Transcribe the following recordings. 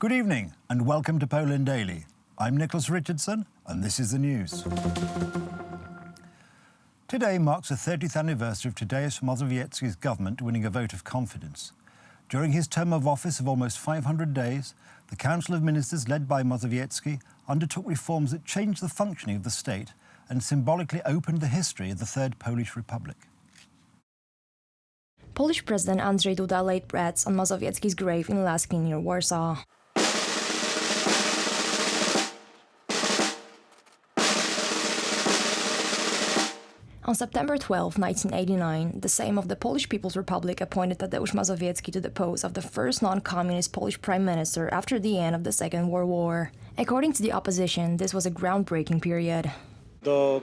Good evening and welcome to Poland Daily. I'm Nicholas Richardson and this is the news. Today marks the 30th anniversary of Tadeusz Mazowiecki's government winning a vote of confidence. During his term of office of almost 500 days, the Council of Ministers led by Mazowiecki undertook reforms that changed the functioning of the state and symbolically opened the history of the Third Polish Republic. Polish President Andrzej Duda laid breads on Mazowiecki's grave in Laski near Warsaw. On September 12, 1989, the Sejm of the Polish People's Republic appointed Tadeusz Mazowiecki to the post of the first non-communist Polish prime minister after the end of the Second World War. According to the opposition, this was a groundbreaking period. The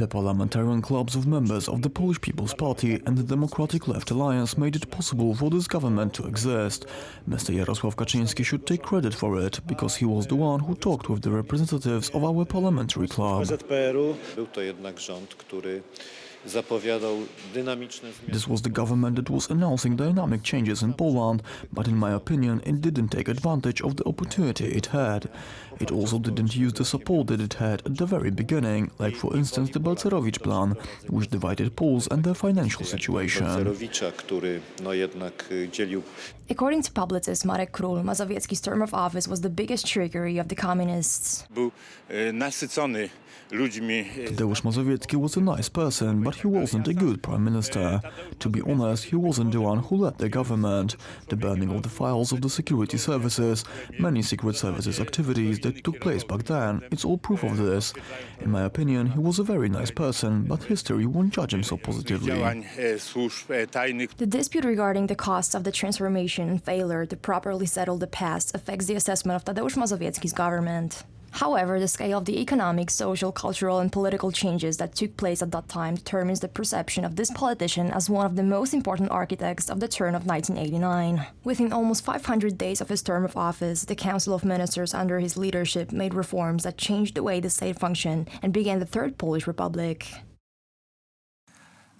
parliamentarian clubs of members of the Polish People's Party and the Democratic Left Alliance made it possible for this government to exist. Mr. Jarosław Kaczyński should take credit for it, because he was the one who talked with the representatives of our parliamentary club. This was the government that was announcing dynamic changes in Poland, but in my opinion it didn't take advantage of the opportunity it had. It also didn't use the support that it had at the very beginning, like for instance the Balcerowicz plan, which divided Poles and their financial situation. According to publicist Marek Król, Mazowiecki's term of office was the biggest trickery of the communists. Tadeusz Mazowiecki was a nice person, but he wasn't a good prime minister. To be honest, he wasn't the one who led the government. The burning of the files of the security services, many secret services activities that took place back then, it's all proof of this. In my opinion, he was a very nice person, but history won't judge him so positively. The dispute regarding the costs of the transformation and failure to properly settle the past affects the assessment of Tadeusz Mazowiecki's government. However, the scale of the economic, social, cultural and political changes that took place at that time determines the perception of this politician as one of the most important architects of the turn of 1989. Within almost 500 days of his term of office, the Council of Ministers under his leadership made reforms that changed the way the state functioned and began the Third Polish Republic.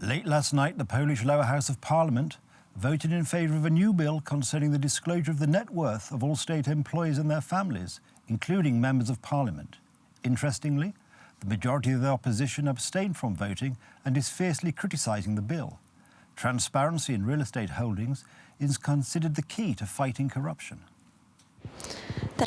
Late last night, the Polish Lower House of Parliament voted in favour of a new bill concerning the disclosure of the net worth of all state employees and their families, including members of parliament. Interestingly, the majority of the opposition abstained from voting and is fiercely criticising the bill. Transparency in real estate holdings is considered the key to fighting corruption. Now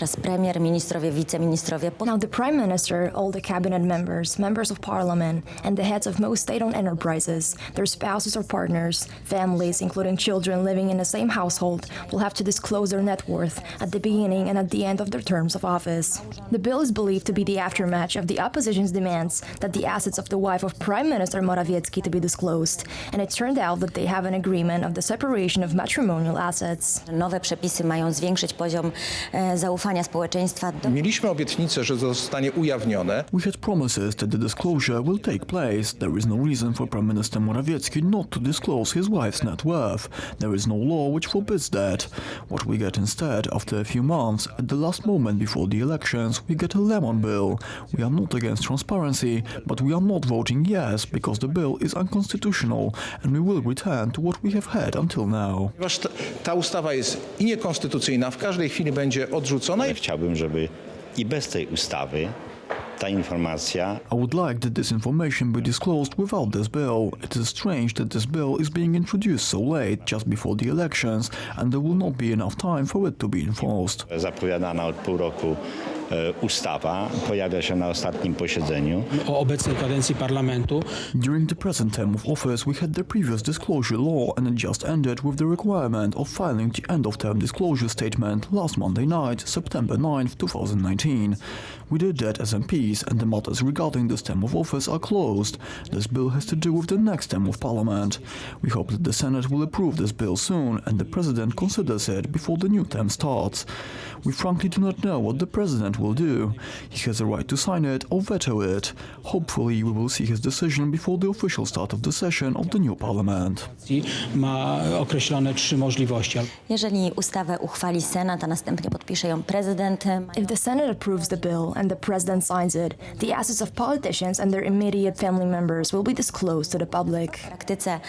the Prime Minister, all the cabinet members, members of parliament, and the heads of most state-owned enterprises, their spouses or partners, families, including children living in the same household, will have to disclose their net worth at the beginning and at the end of their terms of office. The bill is believed to be the aftermath of the opposition's demands that the assets of the wife of Prime Minister Morawiecki to be disclosed, and it turned out that they have an agreement of the separation of matrimonial assets. Nowe przepisy mają zwiększyć poziom zaufania społeczeństwa. Mieliśmy obietnicę, że zostanie ujawnione. We had promises that the disclosure will take place. There is no reason for Prime Minister Morawiecki not to disclose his wife's net worth. There is no law which forbids that. What we get instead, after a few months, at the last moment before the elections, we get a lemon bill. We are not against transparency, but we are not voting yes, because the bill is unconstitutional, and we will return to what we have had until now. Ponieważ ta ustawa jest i niekonstytucyjna, w każdej chwili będzie odrzucona. Chciałbym, żeby i bez tej ustawy ta informacja. I would like that this information be disclosed without this bill. It is strange that this bill is being introduced so late, just before the elections, and there will not be enough time for it to be enforced. Zapowiadana od pół roku ustawa pojawia się na ostatnim posiedzeniu. O obecnej kadencji parlamentu. During the present term of office, we had the previous disclosure law, and it just ended with the requirement of filing the end-of-term disclosure statement last Monday night, September 9th, 2019. We did that as MPs, and the matters regarding this term of office are closed. This bill has to do with the next term of parliament. We hope that the Senate will approve this bill soon, and the President considers it before the new term starts. We frankly do not know what the President Parliament will do. He has a right to sign it or veto it. Hopefully, we will see his decision before the official start of the session of the new Parliament. Ma określone 3 możliwości. Jeżeli ustawę uchwali Senat, a następnie podpisze ją prezydent, If the Senate approves the bill and the President signs it, the assets of politicians and their immediate family members will be disclosed to the public. w praktyce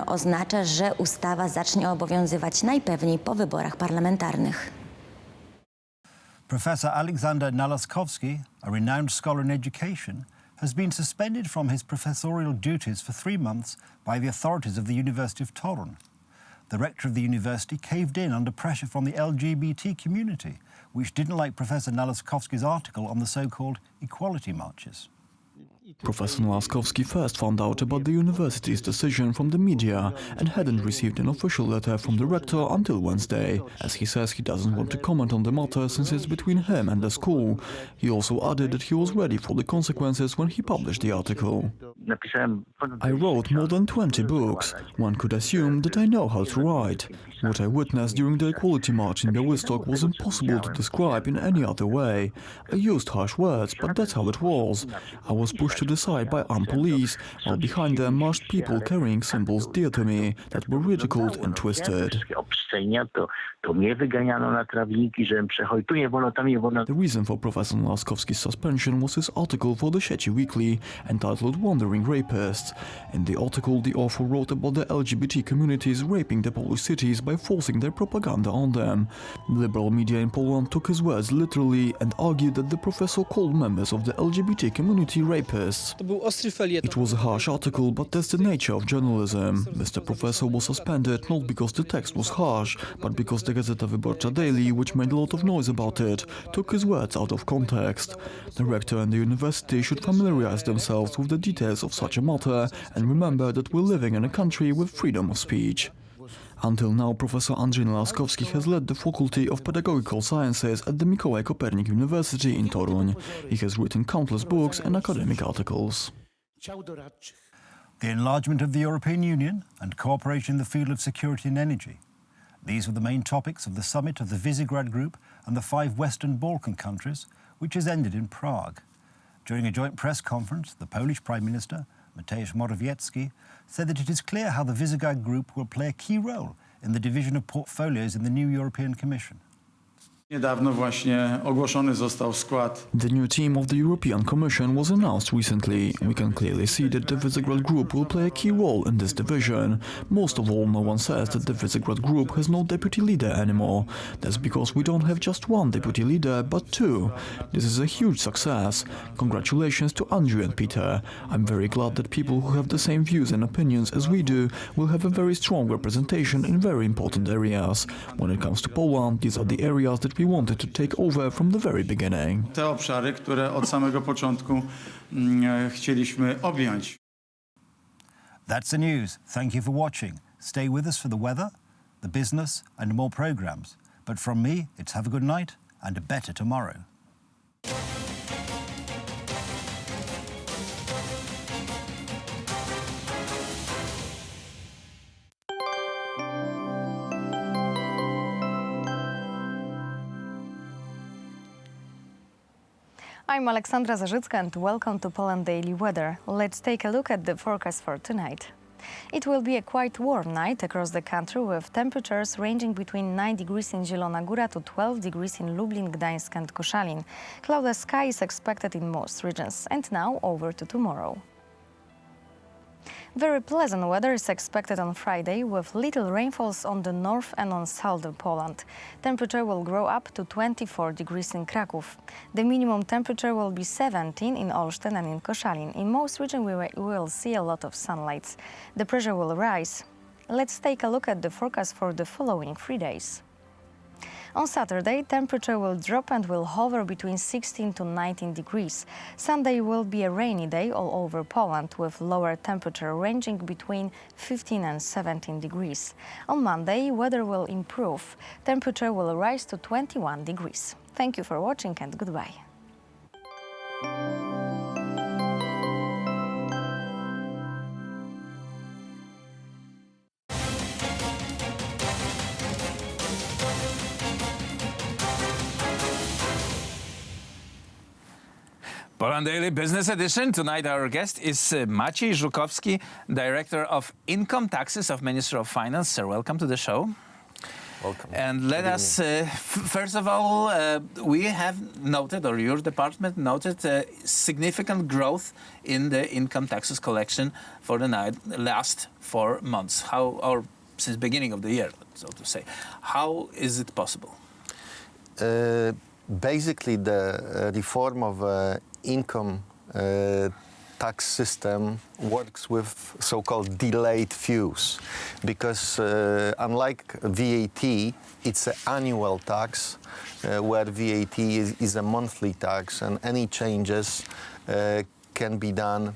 oznacza, że ustawa zacznie obowiązywać najpewniej po wyborach parlamentarnych. Professor Alexander Nalaskowski, a renowned scholar in education, has been suspended from his professorial duties for 3 months by the authorities of the University of Torun. The rector of the university caved in under pressure from the LGBT community, which didn't like Professor Nalaskowski's article on the so-called equality marches. Professor Nalaskowski first found out about the university's decision from the media and hadn't received an official letter from the rector until Wednesday. As he says, he doesn't want to comment on the matter since it's between him and the school. He also added that he was ready for the consequences when he published the article. I wrote more than 20 books. One could assume that I know how to write. What I witnessed during the Equality March in Białystok was impossible to describe in any other way. I used harsh words, but that's how it was. I was pushed to the side by armed police, while behind them marched people carrying symbols dear to me that were ridiculed and twisted. The reason for Professor Nalaskowski's suspension was his article for the Sieci Weekly, entitled Wandering Rapists. In the article, the author wrote about the LGBT communities raping the Polish cities by forcing their propaganda on them. Liberal media in Poland took his words literally and argued that the professor called members of the LGBT community rapists. It was a harsh article, but that's the nature of journalism. Mr. Professor was suspended not because the text was harsh, but because the Gazeta Wyborcza Daily, which made a lot of noise about it, took his words out of context. The rector and the university should familiarize themselves with the details of such a matter and remember that we're living in a country with freedom of speech. Until now, Professor Andrzej Nalaskowski has led the Faculty of Pedagogical Sciences at the Mikołaj Kopernik University in Toruń. He has written countless books and academic articles. The enlargement of the European Union and cooperation in the field of security and energy. These were the main topics of the summit of the Visegrad Group and the 5 Western Balkan countries, which has ended in Prague. During a joint press conference, the Polish Prime Minister, Mateusz Morawiecki, said that it is clear how the Visegrad Group will play a key role in the division of portfolios in the new European Commission. Niedawno właśnie ogłoszony został skład. The new team of the European Commission was announced recently. We can clearly see that the Visegrad Group will play a key role in this division. Most of all, no one says that the Visegrad Group has no deputy leader anymore. That's because we don't have just one deputy leader, but 2. This is a huge success. Congratulations to Andrew and Peter. I'm very glad that people who have the same views and opinions as we do will have a very strong representation in very important areas. When it comes to Poland, these are the areas that we wanted to take over from the very beginning. Te obszary, które od samego początku chcieliśmy objąć. That's the news. Thank you for watching. Stay with us for the weather, the business and more programs. But from me, it's have a good night and a better tomorrow. I'm Aleksandra Zarzycka and welcome to Poland Daily Weather. Let's take a look at the forecast for tonight. It will be a quite warm night across the country with temperatures ranging between 9 degrees in Zielona Góra to 12 degrees in Lublin, Gdańsk and Koszalin. Cloudless sky is expected in most regions. And now over to tomorrow. Very pleasant weather is expected on Friday with little rainfalls on the north and on southern Poland. Temperature will grow up to 24 degrees in Kraków. The minimum temperature will be 17 in Olsztyn and in Koszalin. In most regions we will see a lot of sunlight. The pressure will rise. Let's take a look at the forecast for the following 3 days. On Saturday, temperature will drop and will hover between 16 to 19 degrees. Sunday will be a rainy day all over Poland with lower temperature ranging between 15 and 17 degrees. On Monday, weather will improve. Temperature will rise to 21 degrees. Thank you for watching and goodbye. TVN Daily Business Edition. Tonight our guest is Maciej Żukowski, Director of Income Taxes of Ministry of Finance. Sir, welcome to the show. Welcome. And let us, first of all, we have noted, or your department noted, significant growth in the income taxes collection for the last 4 months. How, or since beginning of the year, so to say. How is it possible? Basically, the reform of income tax system works with so-called delayed fees, because unlike VAT, it's an annual tax, where VAT is a monthly tax, and any changes can be done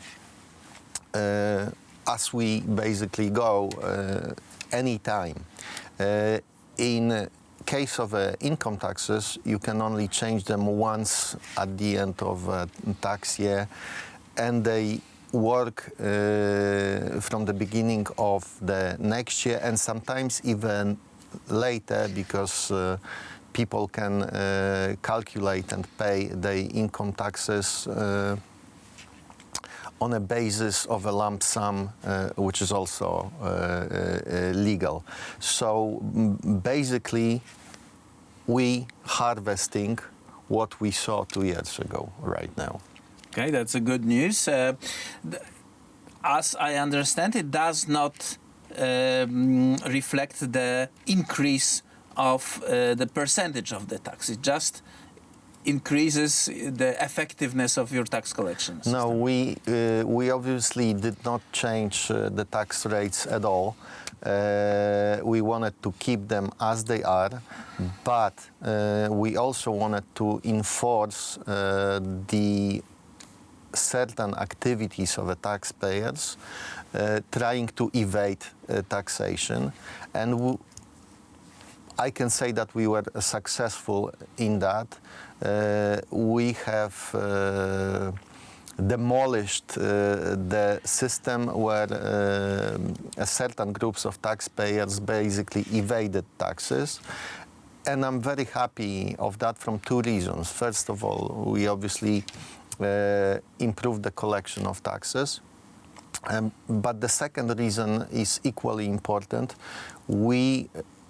as we basically go anytime. In case of income taxes, you can only change them once at the end of a tax year, and they work from the beginning of the next year, and sometimes even later, because people can calculate and pay the income taxes on a basis of a lump sum, which is also legal. So basically, we harvesting what we saw 2 years ago right now. Okay, that's a good news. As I understand, it does not reflect the increase of the percentage of the tax. It just increases the effectiveness of your tax collection system. No, we obviously did not change the tax rates at all. We wanted to keep them as they are, but we also wanted to enforce the certain activities of the taxpayers trying to evade taxation, and I can say that we were successful in that. We have demolished the system where certain groups of taxpayers basically evaded taxes. And I'm very happy of that from 2 reasons. First of all, we obviously improved the collection of taxes. But the second reason is equally important. We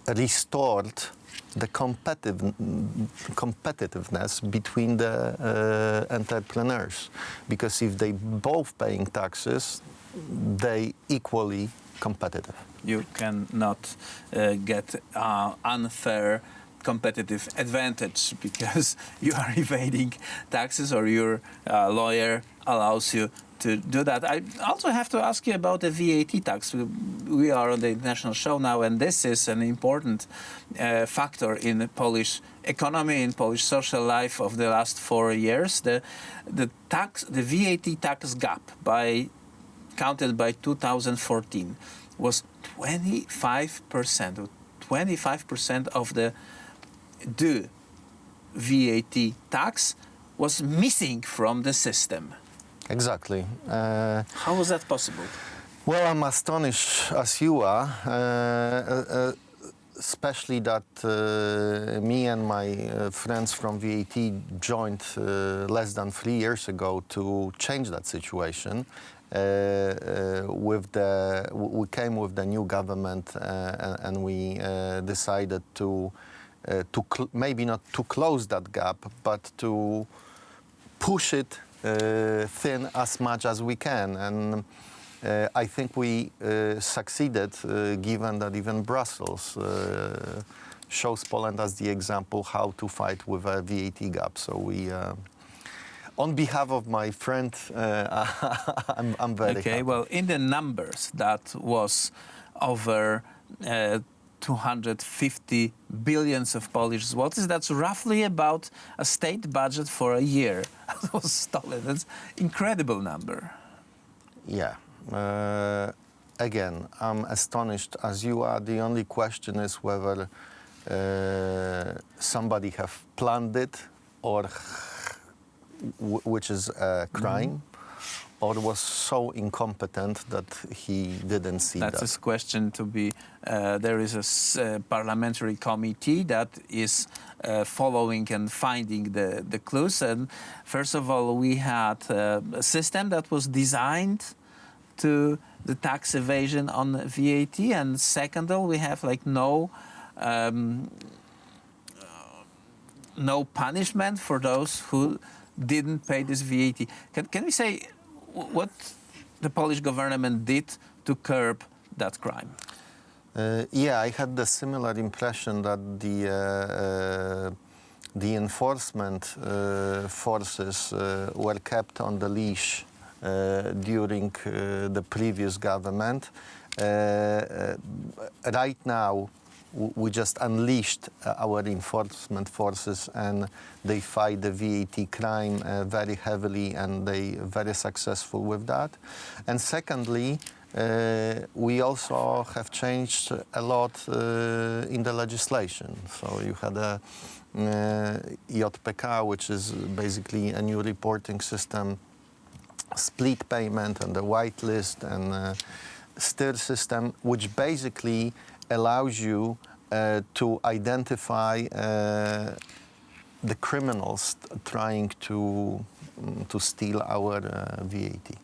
restored the competitiveness between the entrepreneurs, because if they both paying taxes, they equally competitive. You cannot get unfair competitive advantage because you are evading taxes, or your lawyer allows you to do that. I also have to ask you about the VAT tax. We are on the international show now, and this is an important factor in the Polish economy, in Polish social life of the last 4 years. The VAT tax gap, counted by 2014, was 25%. 25% of the due VAT tax was missing from the system. Exactly. How was that possible? Well, I'm astonished as you are, especially that me and my friends from VAT joined less than 3 years ago to change that situation. We came with the new government and we decided to maybe not to close that gap, but to push it thin as much as we can. And I think we succeeded, given that even Brussels shows Poland as the example how to fight with a VAT gap. So we, on behalf of my friend, I'm very happy. Okay, well, in the numbers, that was over 250 billions of Polish zlotys. That's roughly about a state budget for a year. That was stolen. That's an incredible number. Yeah. Again, I'm astonished as you are. The only question is whether somebody have planned it, or which is a crime, or was so incompetent that he didn't see that? That's a question to be. There is a parliamentary committee that is following and finding the clues. And first of all, we had a system that was designed to the tax evasion on VAT, and second of all, we have like no punishment for those who didn't pay this VAT. Can we say what the Polish government did to curb that crime? Yeah, I had the similar impression that the enforcement forces were kept on the leash during the previous government. Right now, we just unleashed our enforcement forces, and they fight the VAT crime very heavily, and they very successful with that. And secondly, we also have changed a lot in the legislation. So you had a JPK, which is basically a new reporting system, split payment, and the whitelist, and STIR system, which basically allows you to identify the criminals trying to steal our VAT.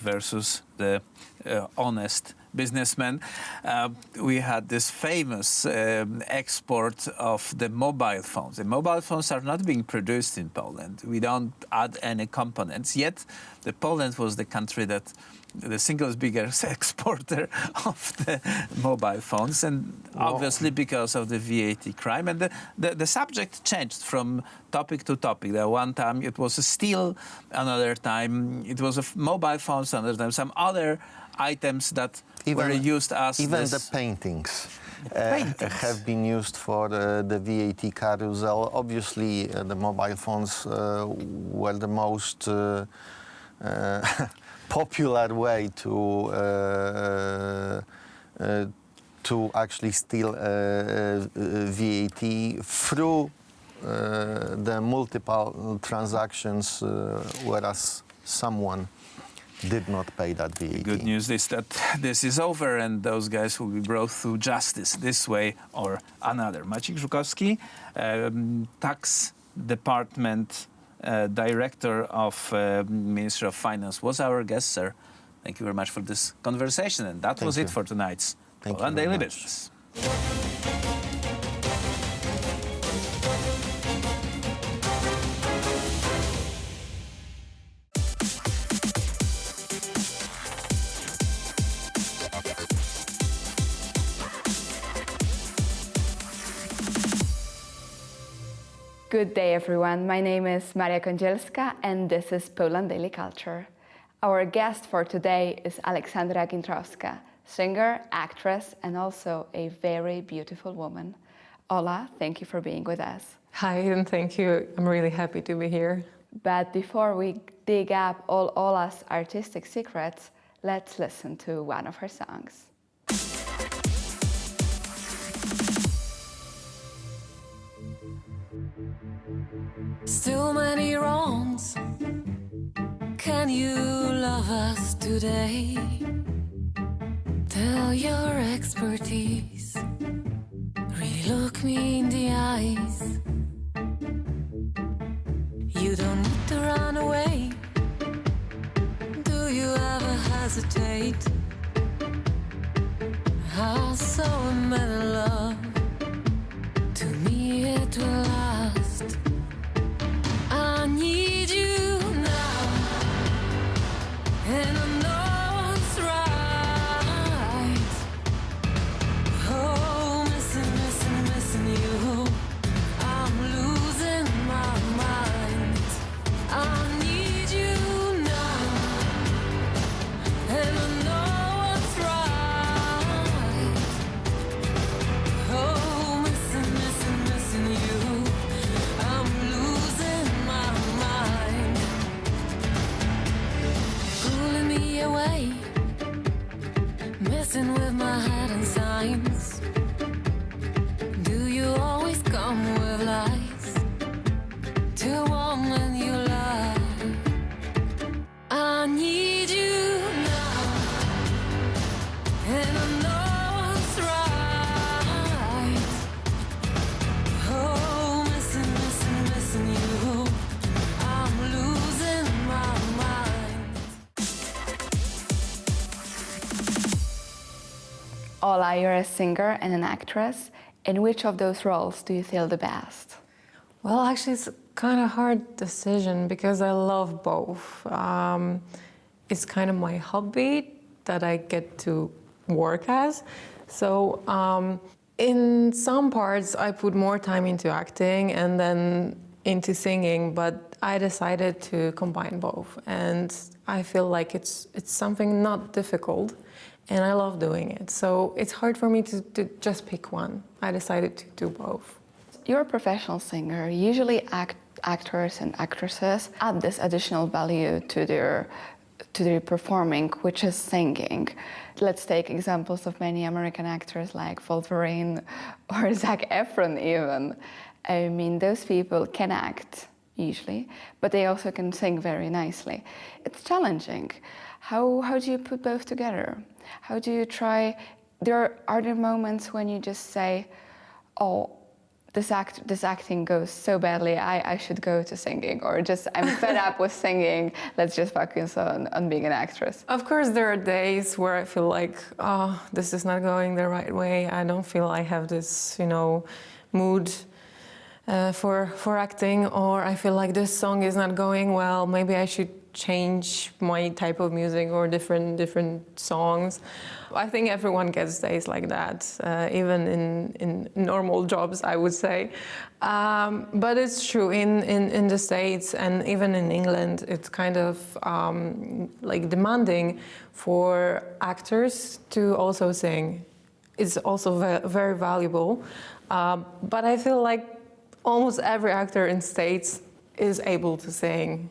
Versus the honest businessman. We had this famous export of the mobile phones. The mobile phones are not being produced in Poland. We don't add any components. Yet, Poland was the country that the single biggest exporter of the mobile phones, and obviously because of the VAT crime. And the subject changed from topic to topic. One time it was a steel, another time it was mobile phones, another time some other items that were used as even the paintings. Have been used for the VAT carousel. Obviously, the mobile phones were the most popular way to actually steal VAT through the multiple transactions, whereas someone did not pay that VAT. Good news is that this is over, and those guys will be brought through justice this way or another. Maciej Żukowski, Tax Department Director of Ministry of Finance, was our guest, sir. Thank you very much for this conversation, and that was it for tonight's Poland Daily Business. Good day, everyone. My name is Maria Kądzielska, and this is Poland Daily Culture. Our guest for today is Aleksandra Gintrowska, singer, actress, and also a very beautiful woman. Ola, thank you for being with us. Hi, and thank you. I'm really happy to be here. But before we dig up all Ola's artistic secrets, let's listen to one of her songs. Still many wrongs. Can you love us today? Tell your expertise. Really look me in the eyes. You don't need to run away. Do you ever hesitate? How so a man in love? To me it will last. I need you now, and I know it's right. Oh, missing you. I'm losing my mind. I need you now, and I know it's right. Oh, missing you. I'm losing my mind. Pulling me away, messing with my head and signs. Do you always come with lies? Too warm when you lie. I need Ola, you're a singer and an actress. In which of those roles do you feel the best? Well, actually, it's kind of hard decision because I love both. It's kind of my hobby that I get to work as. So in some parts, I put more time into acting and then into singing, but I decided to combine both. And I feel like it's something not difficult, and I love doing it. So it's hard for me to just pick one. I decided to do both. You're a professional singer. Usually actors and actresses add this additional value to their performing, which is singing. Let's take examples of many American actors like Wolverine or Zac Efron even. I mean, those people can act, usually, but they also can sing very nicely. It's challenging. How do you put both together? How do you try? Are there moments when you just say, oh, this acting goes so badly, I should go to singing, or just I'm fed up with singing, let's just focus on being an actress? Of course, there are days where I feel like, oh, this is not going the right way. I don't feel I have this, mood for acting, or I feel like this song is not going well. Maybe I should change my type of music or different songs. I think everyone gets days like that, even in normal jobs, I would say. But it's true, in the States and even in England, it's kind of like demanding for actors to also sing. It's also very valuable. But I feel like almost every actor in States is able to sing.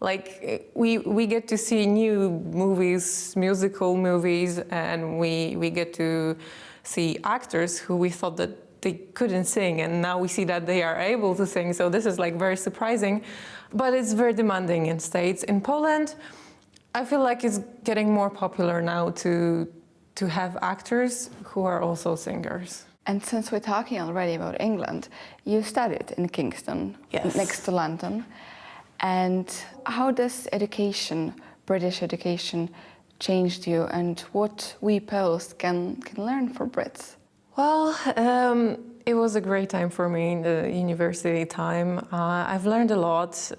Like, we get to see new movies, musical movies, and we get to see actors who we thought that they couldn't sing, and now we see that they are able to sing. So this is like very surprising, but it's very demanding in States. In Poland, I feel like it's getting more popular now to have actors who are also singers. And since we're talking already about England, you studied in Kingston, yes, next to London. And how does education, British education, changed you, and what we Poles can learn for Brits? Well, it was a great time for me in the university time. I've learned a lot.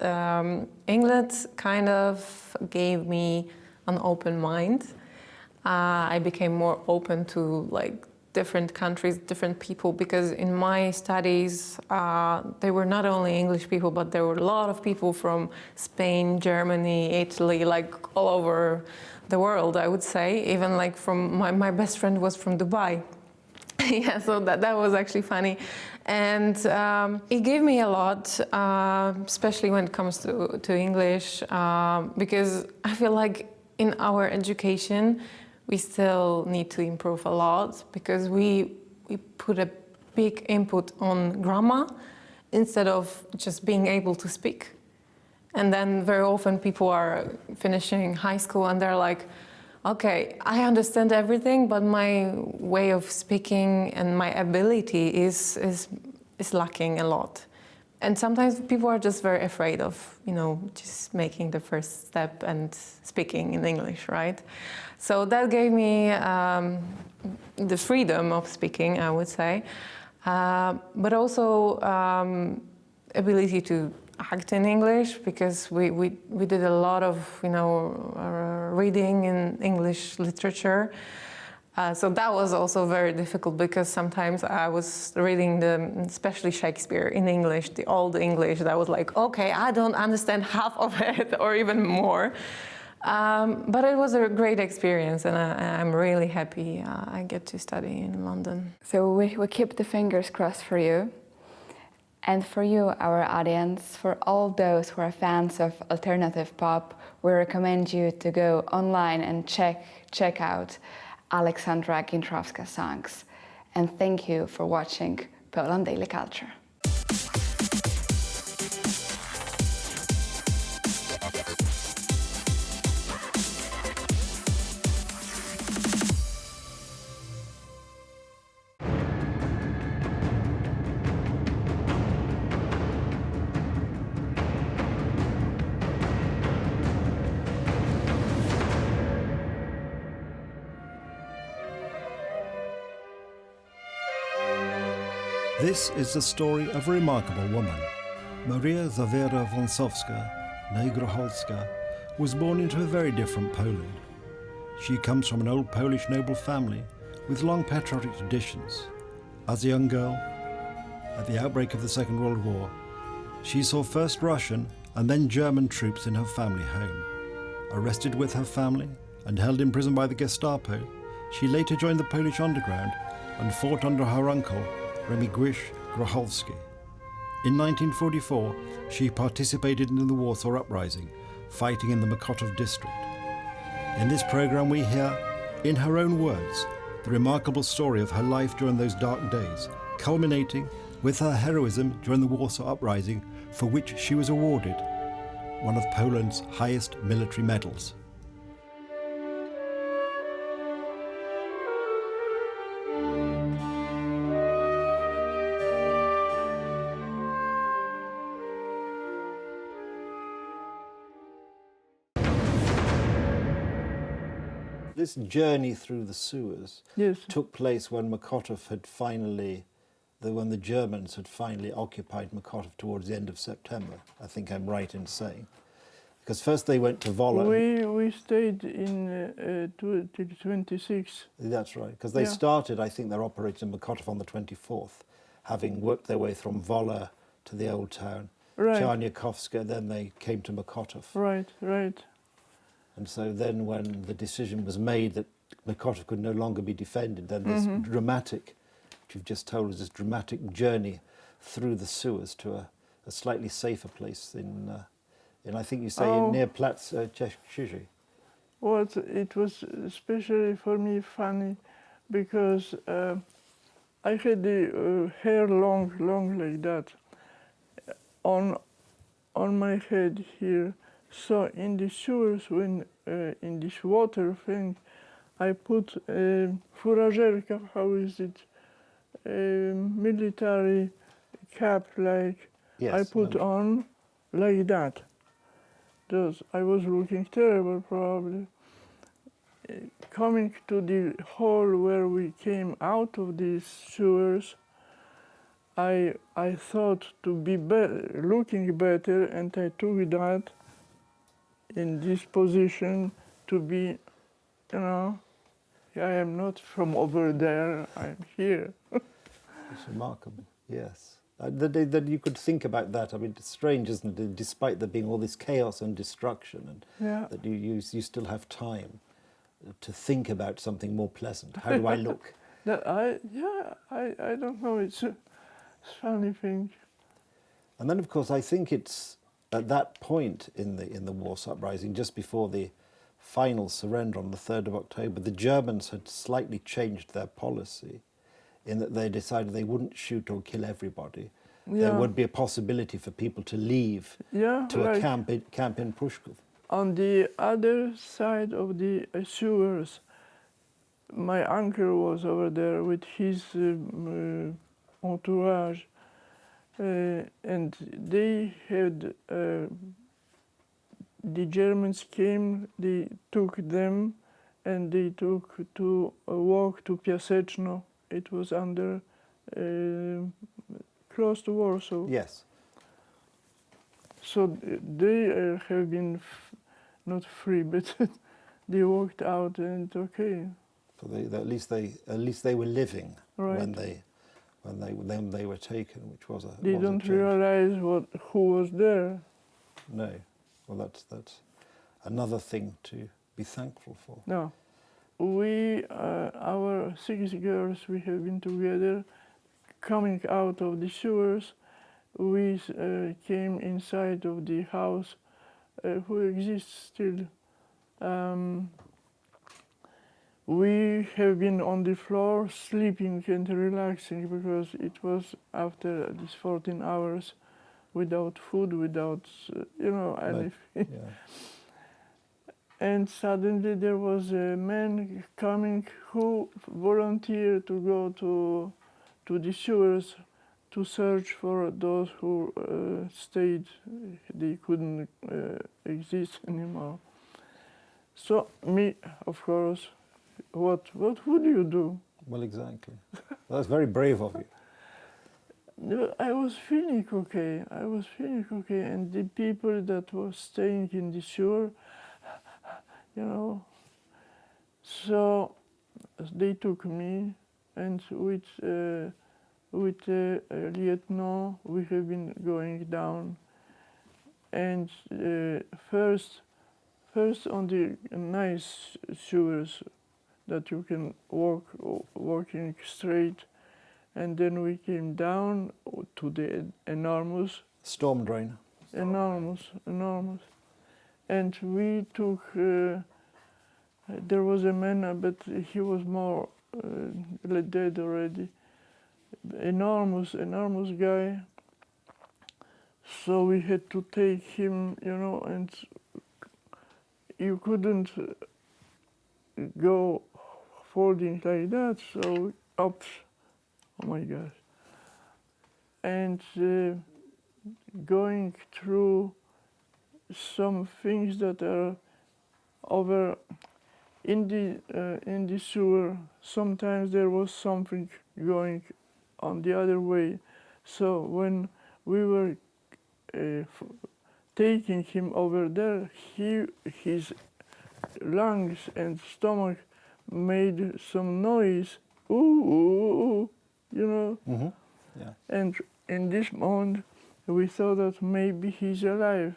England kind of gave me an open mind. I became more open to different countries, different people, because in my studies, they were not only English people, but there were a lot of people from Spain, Germany, Italy, all over the world, I would say. Even from my best friend was from Dubai. Yeah, so that was actually funny. And it gave me a lot, especially when it comes to English, because I feel like in our education, we still need to improve a lot, because we put a big input on grammar instead of just being able to speak. And then very often people are finishing high school and they're like, okay, I understand everything, but my way of speaking and my ability is lacking a lot. And sometimes people are just very afraid of, just making the first step and speaking in English, right? So that gave me the freedom of speaking, I would say, but also ability to act in English, because we did a lot of, reading in English literature. So that was also very difficult, because sometimes I was reading especially Shakespeare in English, the old English. That was like, okay, I don't understand half of it or even more. But it was a great experience, and I'm really happy I get to study in London. So we keep the fingers crossed for you. And for you, our audience, for all those who are fans of alternative pop, we recommend you to go online and check out Aleksandra Gintrowska's songs. And thank you for watching Poland Daily Culture. This is the story of a remarkable woman. Maria Zawera Wąsowska, née Grochowska, was born into a very different Poland. She comes from an old Polish noble family with long patriotic traditions. As a young girl, at the outbreak of the Second World War, she saw first Russian and then German troops in her family home. Arrested with her family and held in prison by the Gestapo, she later joined the Polish underground and fought under her uncle, Remigiusz Grochowski. In 1944, she participated in the Warsaw Uprising, fighting in the Mokotów district. In this program we hear, in her own words, the remarkable story of her life during those dark days, culminating with her heroism during the Warsaw Uprising, for which she was awarded one of Poland's highest military medals. This journey through the sewers took place when Mokotów had finally, when the Germans had finally occupied Mokotów towards the end of September. I think I'm right in saying. Because first they went to Wola. We stayed in till 26. That's right, because they started, I think, their operation in Mokotów on the 24th, having worked their way from Wola to the old town, Czarniakowska, then they came to Mokotów. Right. And so then when the decision was made that Mokotów could no longer be defended, then this dramatic, which you've just told us, this dramatic journey through the sewers to a slightly safer place in I think you say near Plac Krzyży. Well, it was especially for me funny because I had the hair long like that on my head here. So in the sewers, when in this water thing, I put furażerka, how is it, military cap like I put on like that. I was looking terrible probably. Coming to the hall where we came out of these sewers, I thought to be looking better, and I took that in this position to be, I am not from over there, I'm here. It's remarkable, yes. That you could think about that. I mean, it's strange, isn't it? Despite there being all this chaos and destruction, and that you still have time to think about something more pleasant. How do I look? I don't know. It's a funny thing. And then, of course, I think it's at that point in the Warsaw Uprising, just before the final surrender on the 3rd of October, the Germans had slightly changed their policy in that they decided they wouldn't shoot or kill everybody. There would be a possibility for people to leave to a camp in Pruszków. On the other side of the sewers, my uncle was over there with his entourage, and they had, the Germans came, they took them, and they took to walk to Piaseczno. It was under, close to Warsaw. Yes. So they have been not free, but they walked out, and okay. So at least they were living when they were taken, which was a. They don't realize who was there. No, well that's another thing to be thankful for. No. We, our 6 girls, we have been together. Coming out of the sewers, we came inside of the house, who exists still. We have been on the floor sleeping and relaxing because it was after these 14 hours without food, without, anything. Yeah. And suddenly there was a man coming who volunteered to go to the sewers to search for those who stayed. They couldn't exist anymore. So me, of course, what would you do? Well, exactly. That's very brave of you. No, I was feeling okay. I was feeling okay, and the people that were staying in the sewer, you know, so they took me, and with lieutenant we have been going down, and first on the nice sewers that you can walking straight. And then we came down to the enormous storm drain. Enormous. And we took, there was a man, but he was more dead already. Enormous guy. So we had to take him, you know, and you couldn't go folding like that, so up. Oh my God. And going through some things that are over in the sewer, sometimes there was something going on the other way. So when we were taking him over there, his lungs and stomach made some noise. Ooh, ooh, ooh. You know, Yeah. And in this moment, we thought that maybe he's alive,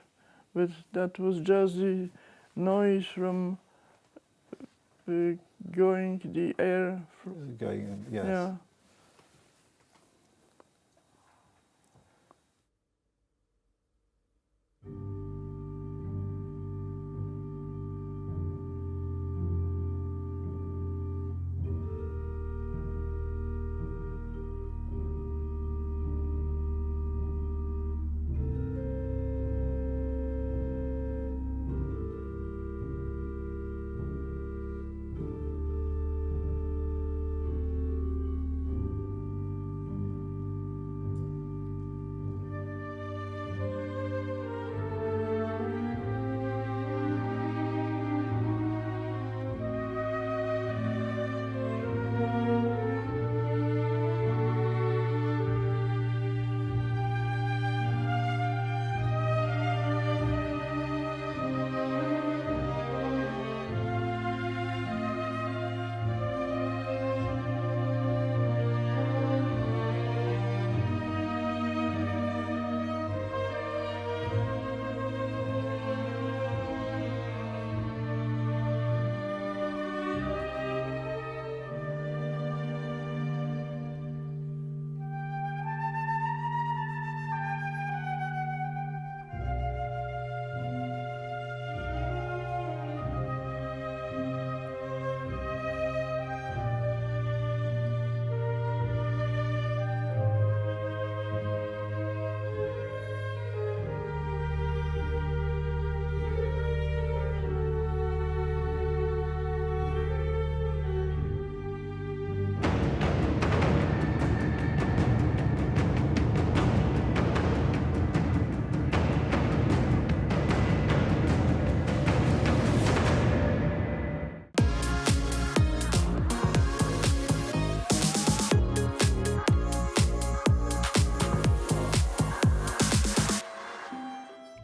but that was just the noise from going the air. Going in, yes. Yeah.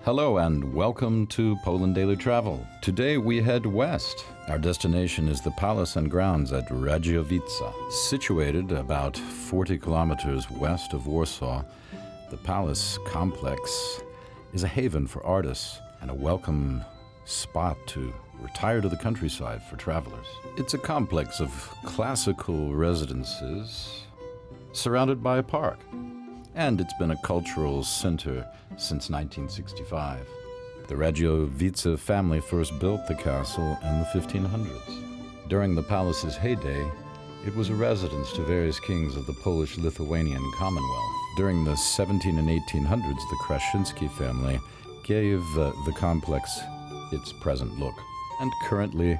Hello and welcome to Poland Daily Travel. Today we head west. Our destination is the Palace and Grounds at Radziowice. Situated about 40 kilometers west of Warsaw, the Palace complex is a haven for artists and a welcome spot to retire to the countryside for travelers. It's a complex of classical residences surrounded by a park. And it's been a cultural center since 1965. The Radziowice family first built the castle in the 1500s. During the palace's heyday, it was a residence to various kings of the Polish-Lithuanian Commonwealth. During the 17 and 1800s, the Kraszynski family gave the complex its present look. And currently,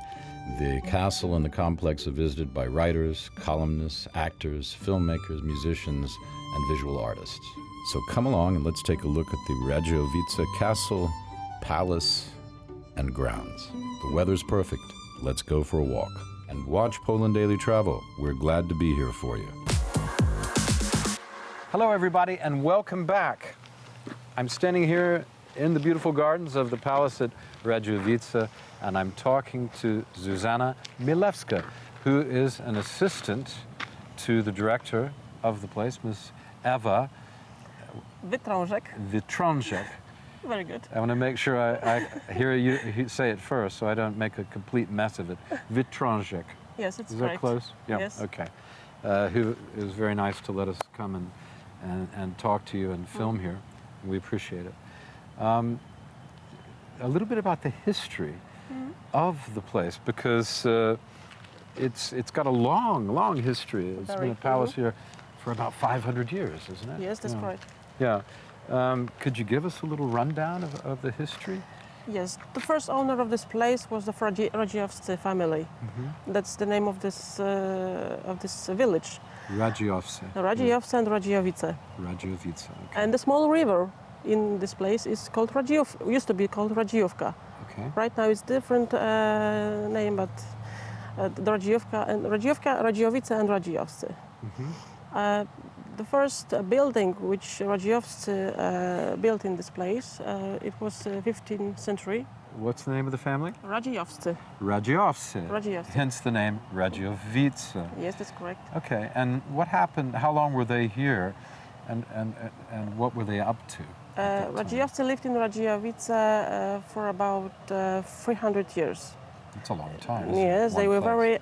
the castle and the complex are visited by writers, columnists, actors, filmmakers, musicians, and visual artists. So come along and let's take a look at the Radziowice Castle, Palace, and Grounds. The weather's perfect. Let's go for a walk. And watch Poland Daily Travel. We're glad to be here for you. Hello, everybody, and welcome back. I'm standing here in the beautiful gardens of the palace at Radiowice, and I'm talking to Zuzanna Milewska, who is an assistant to the director of the place, Miss Ewa Witrążek. Very good. I want to make sure I hear you say it first so I don't make a complete mess of it. Witrążek. Yes, it's Is correct. that close? Yeah, Yes. okay. Who is very nice to let us come and talk to you and film here. We appreciate it. A little bit about the history of the place, because it's got a long history. It's been a palace here for about 500 years, isn't it? Yes, that's correct. Yeah. Could you give us a little rundown of the history? Yes, the first owner of this place was the Radziowscy family. That's the name of this village. Radziowscy. Radziowscy and Radiowice. Radiowice, okay. And the small river in this place is called used to be called Radziówka. Okay. Right now it's different name, but the Radziówka, Radiowice and Radziowscy. The first building which Radziowscy built in this place, it was 15th century. What's the name of the family? Radziowscy. Radziowscy. Radziowscy. Hence the name Radiowice. Yes, that's correct. Okay, and what happened, how long were they here, and what were they up to? Radziowscy lived in Radiowice for about 300 years. It's a long time. Isn't Yes, it? they One were place.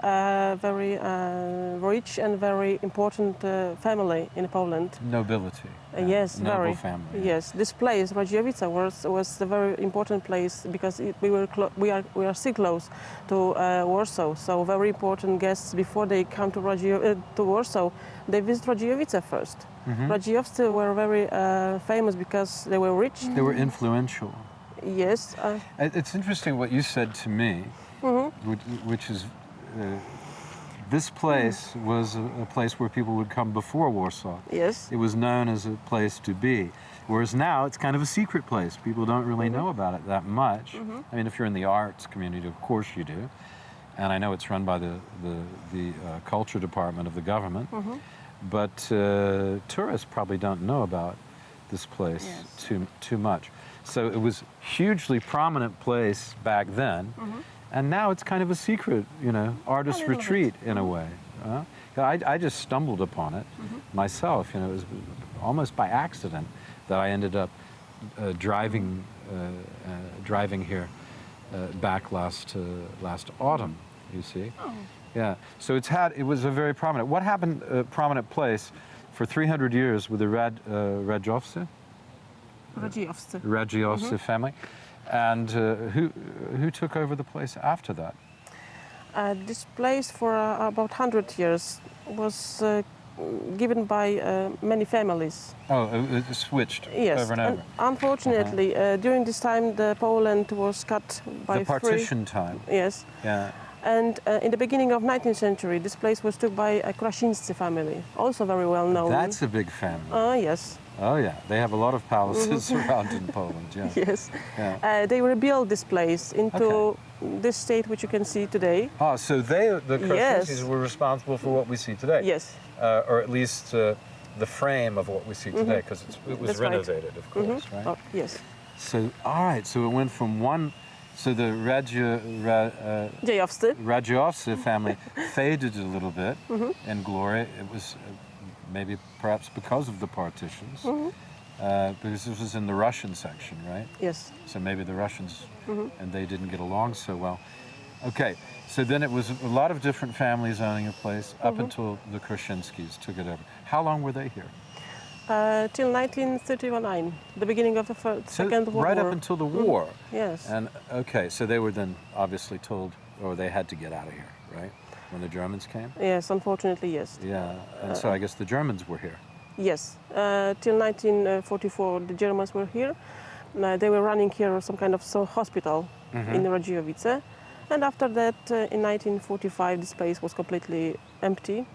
very rich and very important family in Poland. Nobility. Yes, Noble very. family. Yes, this place, Radiowice, was a very important place because we are so close to Warsaw. So very important guests before they come to Warsaw, they visit Radiowice first. Radziowscy were very famous because they were rich. They were influential. Yes. It's interesting what you said to me, which is this place was a place where people would come before Warsaw. Yes. It was known as a place to be, whereas now it's kind of a secret place. People don't really know about it that much. I mean, if you're in the arts community, of course you do. And I know it's run by the culture department of the government. But tourists probably don't know about this place too much. So it was hugely prominent place back then, and now it's kind of a secret, artist retreat in a way. I just stumbled upon it myself. It was almost by accident that I ended up driving here back last autumn. You see, yeah. So it was a very prominent. What happened? A prominent place for 300 years with the Radziowscy. Radziowscy family. And who took over the place after that? This place for about 100 years was given by many families. Oh, it switched yes. over and over? Unfortunately, during this time, Poland was cut by the partition time. Yes. Yeah. And in the beginning of 19th century, this place was took by a Krasińscy family, also very well known. That's a big family. Yes. Oh yeah, they have a lot of palaces around in Poland. Yeah. Yes. Yeah. They rebuilt this place into this state which you can see today. Ah, so the Krasińskis were responsible for what we see today. Yes. Or at least the frame of what we see today, because it was renovated, of course, right? Oh, yes. So all right, so it went from one. So the Radziowscy family faded a little bit in glory. It was maybe perhaps because of the partitions, because this was in the Russian section, right? Yes. So maybe the Russians and they didn't get along so well. Okay, so then it was a lot of different families owning a place up until the Krasińskis took it over. How long were they here? Till 1939, the beginning of the Second World War. Right up until the war. Yes. And okay, so they were then obviously told, or they had to get out of here, right? When the Germans came? Yes, unfortunately, yes. Yeah, and so I guess the Germans were here. Yes, till 1944 the Germans were here. They were running here some kind of hospital in Radiowice. And after that, in 1945, this place was completely empty.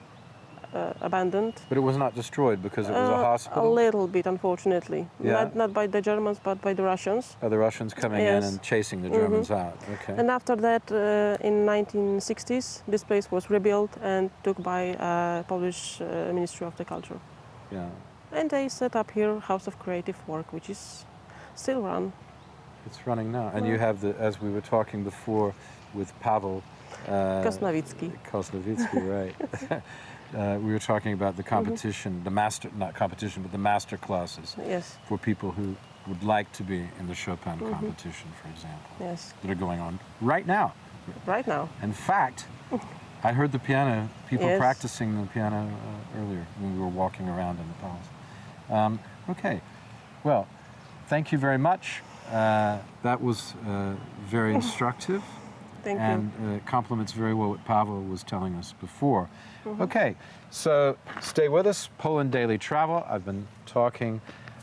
Abandoned. But it was not destroyed because it was a hospital? A little bit, unfortunately. Yeah. Not by the Germans, but by the Russians. Oh, the Russians coming in and chasing the Germans out. Okay. And after that, in 1960s, this place was rebuilt and took by Polish Ministry of the Culture. Yeah. And they set up here House of Creative Work, which is still run. It's running now. And you have the, as we were talking before with Pavel Kosnavitsky, right. We were talking about the competition, the master, not competition, but the master classes. Yes. For people who would like to be in the Chopin competition, for example. Yes. That are going on right now. Right now. In fact, I heard the piano, people Yes. practicing the piano earlier when we were walking around in the palace. Okay, well, thank you very much. That was very instructive. Thank you. And complements very well what Pavel was telling us before. Okay, so stay with us. Poland Daily Travel. I've been talking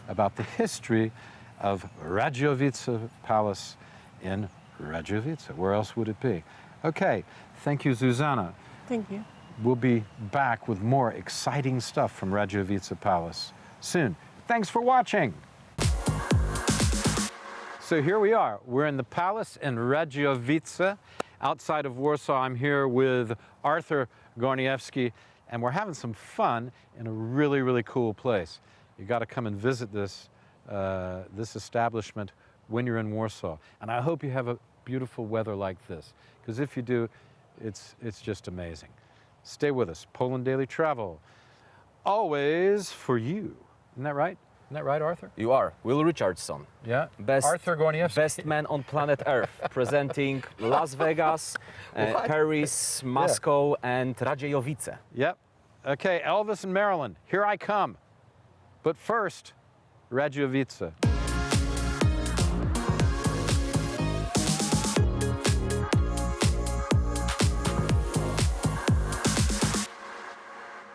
about the history of Radiowice Palace in Radiowice. Where else would it be? Okay, thank you, Zuzanna. Thank you. We'll be back with more exciting stuff from Radiowice Palace soon. Thanks for watching. So here we are. We're in the palace in Radiowice, outside of Warsaw. I'm here with Arthur Gorniewski, and we're having some fun in a really, really cool place. You got to come and visit this establishment when you're in Warsaw. And I hope you have a beautiful weather like this, because if you do, it's just amazing. Stay with us. Poland Daily Travel, always for you. Isn't that right? Isn't that right, Arthur? You are. Will Richardson. Yeah. Arthur Gorniewski. Best man on planet Earth, presenting Las Vegas, Paris, Moscow, and Radiowice. Yep. Okay, Elvis and Marilyn, here I come. But first, Radiowice.